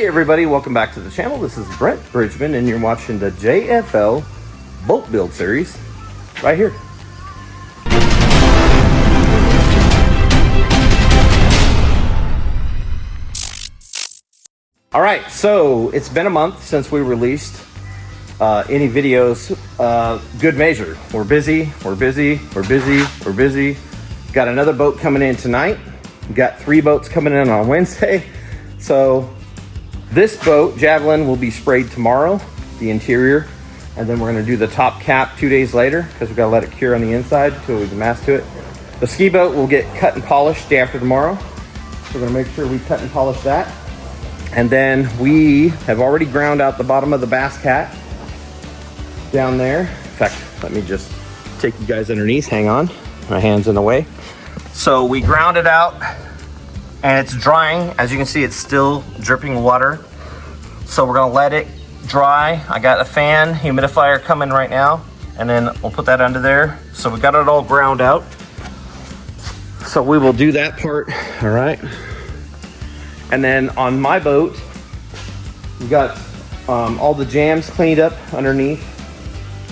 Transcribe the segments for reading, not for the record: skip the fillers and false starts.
Hey everybody, welcome back to the channel. This is Brent Bridgman and you're watching the JFL boat build series right here. All right, so it's been a month since we released any videos. Good measure. We're busy. Got another boat coming in tonight. We got 3 boats coming in on Wednesday. So this boat, Javelin, will be sprayed tomorrow, the interior, and then we're gonna do the top cap 2 days later because we gotta let it cure on the inside until we can mast to it. The ski boat will get cut and polished day after tomorrow. So we're gonna make sure we cut and polish that. And then we have already ground out the bottom of the bass cat down there. In fact, let me just take you guys underneath. Hang on, my hand's in the way. So we ground it out and it's drying. As you can see, it's still dripping water. So we're gonna let it dry. I got a fan, humidifier coming right now, and then we'll put that under there. So we got it all ground out. So we will do that part, all right? And then on my boat, we got all the jams cleaned up underneath,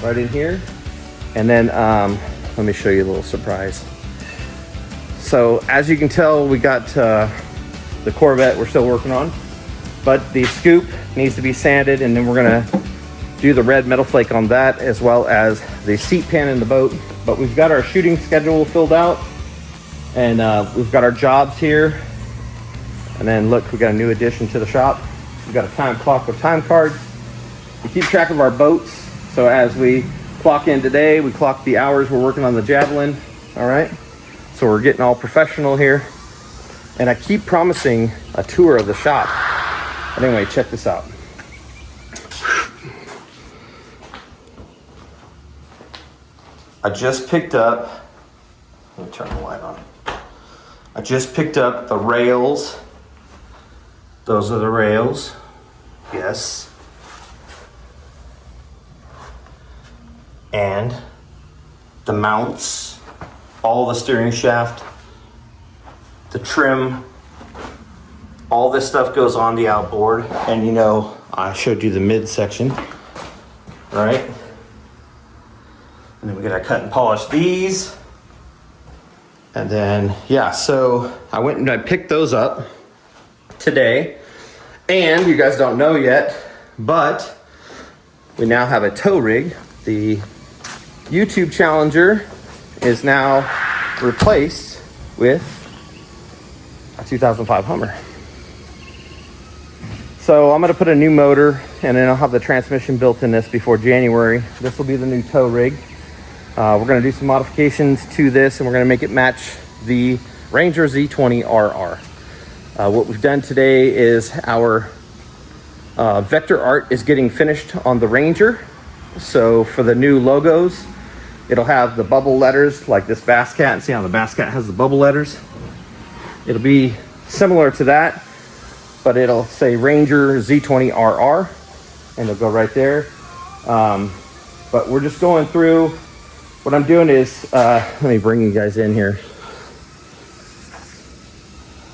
right in here. And then let me show you a little surprise. So as you can tell, we got the Corvette we're still working on, but the scoop needs to be sanded, and then we're gonna do the red metal flake on that, as well as the seat pan in the boat. But we've got our shooting schedule filled out, and we've got our jobs here. And then look, we got a new addition to the shop. We've got a time clock with time cards. We keep track of our boats. So as we clock in today, we clock the hours we're working on the Javelin, all right? So we're getting all professional here. And I keep promising a tour of the shop. But anyway, check this out. I just picked up, let me turn the light on. I just picked up the rails. Those are the rails, yes. And the mounts, all the steering shaft, the trim, all this stuff goes on the outboard. And you know, I showed you the mid section, right? And then we gotta cut and polish these. And then, yeah, so I went and I picked those up today. And you guys don't know yet, but we now have a tow rig. The YouTube Challenger is now replaced with a 2005 Hummer. So I'm gonna put a new motor, and then I'll have the transmission built in this before January. This will be the new tow rig. We're gonna do some modifications to this, and we're gonna make it match the Ranger Z20 RR. What we've done today is our vector art is getting finished on the Ranger. So for the new logos, it'll have the bubble letters like this bass cat. See how the bass cat has the bubble letters? It'll be similar to that, but it'll say Ranger Z20 RR, and it'll go right there. But we're just going through. What I'm doing is, let me bring you guys in here.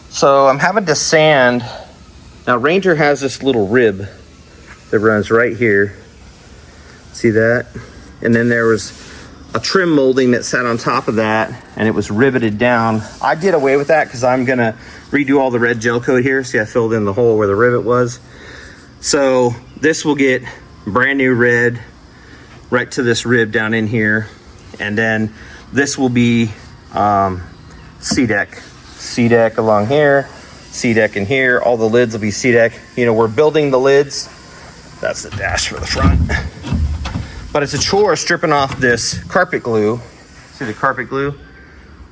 So I'm having to sand. Now Ranger has this little rib that runs right here. See that? And then there was a trim molding that sat on top of that, and it was riveted down. I did away with that because I'm gonna redo all the red gel coat here. See, I filled in the hole where the rivet was. So this will get brand new red right to this rib down in here. And then this will be C-deck along here, C-deck in here. All the lids will be C-deck. You know, we're building the lids. That's the dash for the front. But it's a chore stripping off this carpet glue. See the carpet glue?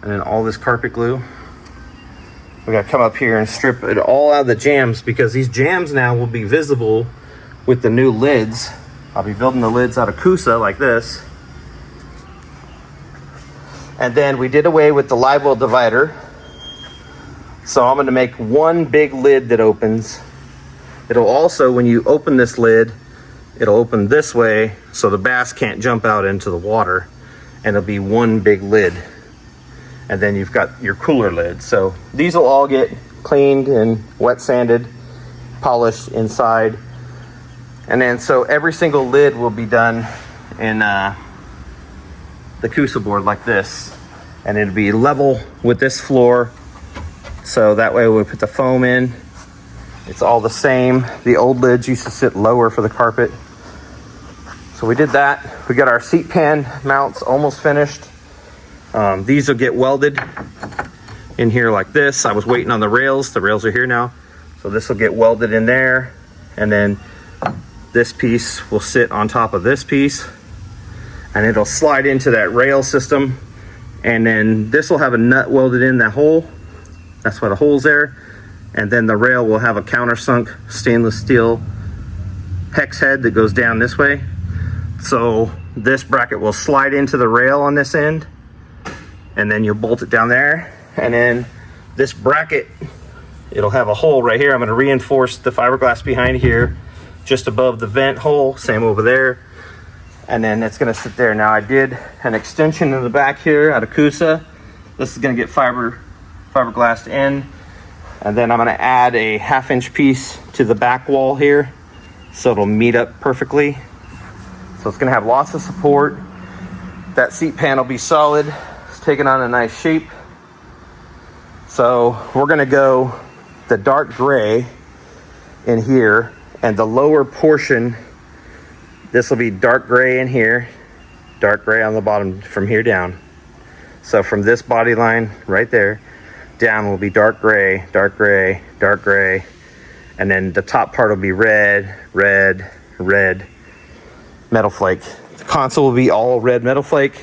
And then all this carpet glue. We gotta come up here and strip it all out of the jams, because these jams now will be visible with the new lids. I'll be building the lids out of Coosa like this. And then we did away with the live well divider. So I'm gonna make one big lid that opens. It'll also, when you open this lid, it'll open this way so the bass can't jump out into the water, and it'll be one big lid. And then you've got your cooler lid. So these will all get cleaned and wet sanded, polished inside. And then so every single lid will be done in the Coosa board like this, and it'll be level with this floor. So that way when we put the foam in, it's all the same. The old lids used to sit lower for the carpet. So we did that. We got our seat pan mounts almost finished. These will get welded in here like this. I was waiting on the rails. The rails are here now. So this will get welded in there. And then this piece will sit on top of this piece. And it'll slide into that rail system. And then this will have a nut welded in that hole. That's why the hole's there. And then the rail will have a countersunk stainless steel hex head that goes down this way. So this bracket will slide into the rail on this end, and then you'll bolt it down there. And then this bracket, it'll have a hole right here. I'm going to reinforce the fiberglass behind here, just above the vent hole, same over there. And then it's going to sit there. Now I did an extension in the back here out of Coosa. This is going to get fiberglassed in. And then I'm going to add a 1/2 inch piece to the back wall here, so it'll meet up perfectly. So it's going to have lots of support. That seat pan will be solid. It's taking on a nice shape. So we're going to go the dark gray in here, and the lower portion, this will be dark gray in here, dark gray on the bottom from here down. So from this body line right there down will be dark gray, dark gray, dark gray, and then the top part will be red, red, red metal flake. The console will be all red metal flake.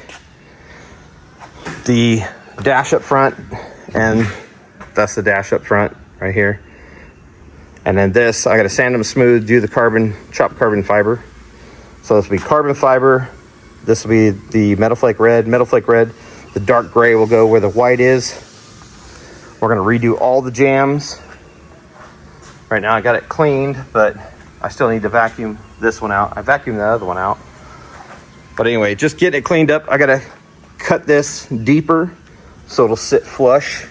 The dash up front, and that's the dash up front right here. And then this, I gotta sand them smooth, do the chopped carbon fiber. So this will be carbon fiber. This will be the metal flake red. The dark gray will go where the white is. We're gonna redo all the jams. Right now I got it cleaned, but I still need to vacuum this one out. I vacuumed the other one out. But anyway, just getting it cleaned up. I gotta cut this deeper so it'll sit flush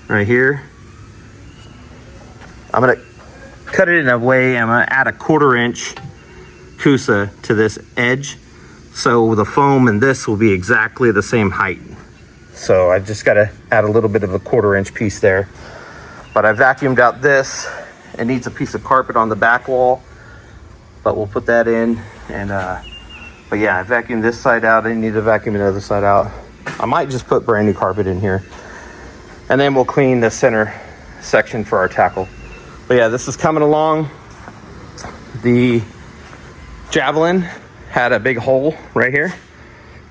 right here. I'm gonna cut it in a way, I'm gonna add a 1/4 inch Coosa to this edge. So the foam and this will be exactly the same height. So I just gotta add a little bit of a 1/4 inch piece there. But I vacuumed out this. It needs a piece of carpet on the back wall, but we'll put that in. And but yeah, I vacuumed this side out. I need to vacuum the other side out. I might just put brand new carpet in here. And then we'll clean the center section for our tackle. But yeah, this is coming along. The Javelin had a big hole right here.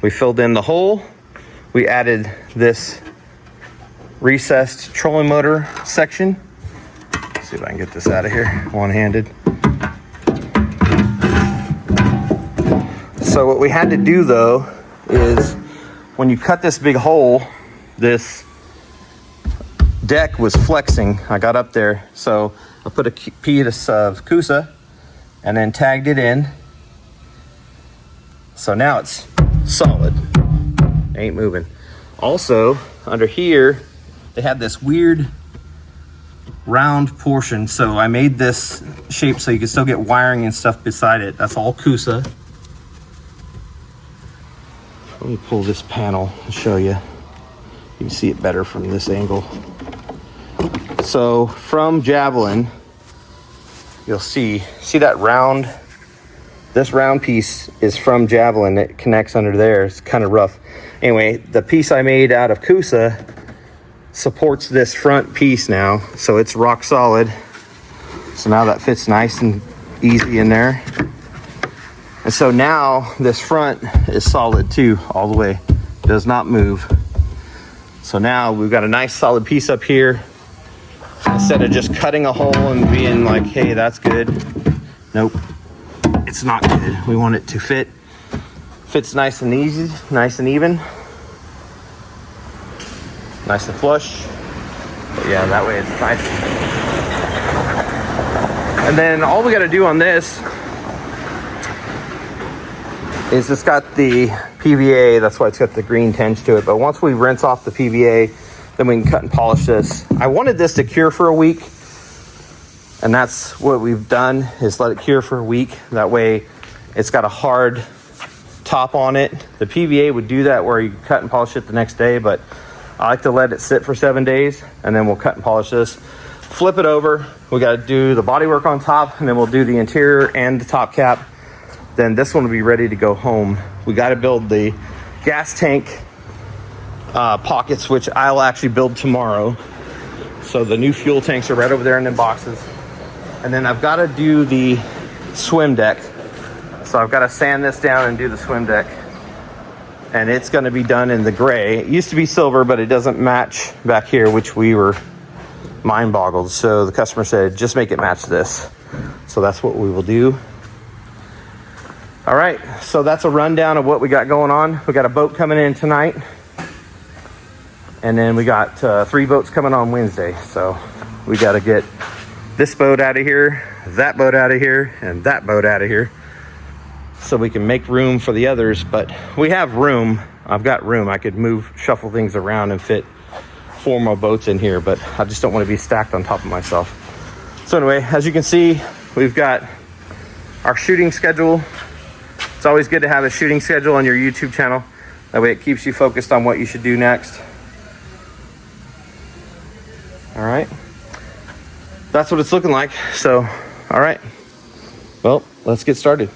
We filled in the hole. We added this recessed trolling motor section. Let's see if I can get this out of here one-handed. So what we had to do though is when you cut this big hole, this deck was flexing. I got up there, so I put a piece of Coosa and then tagged it in. So now it's solid, ain't moving. Also under here they had this weird round portion, so I made this shape so you can still get wiring and stuff beside it. That's all Coosa. Let me pull this panel and show you. You can see it better from this angle. So from Javelin, you'll see that round, this round piece is from Javelin. It connects under there. It's kind of rough. Anyway, the piece I made out of Coosa supports this front piece now, so it's rock solid. So now that fits nice and easy in there. And so now this front is solid too, all the way. Does not move. So now we've got a nice solid piece up here. Instead of just cutting a hole and being like, hey, that's good. Nope, it's not good. We want it to fit. Fits nice and easy, nice and even. Nice and flush. But yeah, that way it's nice. And then all we gotta do on this is it's got the PVA, that's why it's got the green tinge to it. But once we rinse off the PVA, then we can cut and polish this. I wanted this to cure for a week, And that's what we've done, is let it cure for a week. That way it's got a hard top on it. The PVA would do that where you cut and polish it the next day, but I like to let it sit for 7 days and then we'll cut and polish this. Flip it over. We got to do the bodywork on top, and then we'll do the interior and the top cap. Then this one will be ready to go home. We got to build the gas tank pockets, which I'll actually build tomorrow. So the new fuel tanks are right over there in the boxes. And then I've got to do the swim deck. So I've got to sand this down and do the swim deck. And it's going to be done in the gray. It used to be silver, but it doesn't match back here, which we were mind boggled. So the customer said, just make it match this. So that's what we will do. All right, so that's a rundown of what we got going on. We got a boat coming in tonight. And then we got 3 boats coming on Wednesday. So we got to get this boat out of here, that boat out of here, and that boat out of here, so we can make room for the others. But we have room. I've got room. I could shuffle things around and fit 4 more boats in here, but I just don't want to be stacked on top of myself. So anyway, as you can see, we've got our shooting schedule. It's always good to have a shooting schedule on your YouTube channel. That way it keeps you focused on what you should do next. All right. That's what it's looking like. So, all right. Well, let's get started.